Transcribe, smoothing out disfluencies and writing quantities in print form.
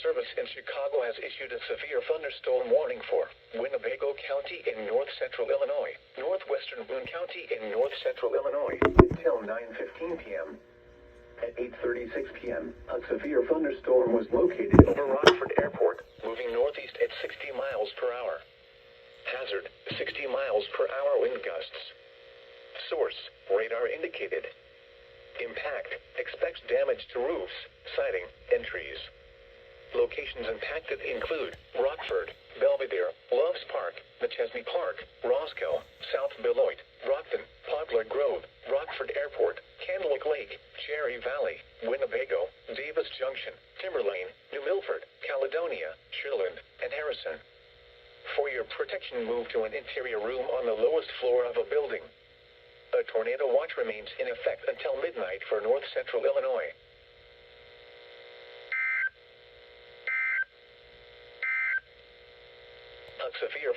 Service in Chicago has issued a severe thunderstorm warning for Winnebago County in north-central Illinois, northwestern Boone County in north-central Illinois, until 9:15 p.m. At 8:36 p.m., a severe thunderstorm was located over Rockford Airport, moving northeast at 60 miles per hour. Hazard, 60 miles per hour wind gusts. Source, radar indicated. Impact, expects damage to roofs, siding, and trees. Locations impacted include Rockford, Belvedere, Loves Park, McChesney Park, Roscoe, South Beloit, Brockton, Poplar Grove, Rockford Airport, Candlewick Lake, Cherry Valley, Winnebago, Davis Junction, Timberlane, New Milford, Caledonia, Shilland, and Harrison. For your protection, move to an interior room on the lowest floor of a building. A tornado watch remains in effect until midnight for north-central Illinois. A severe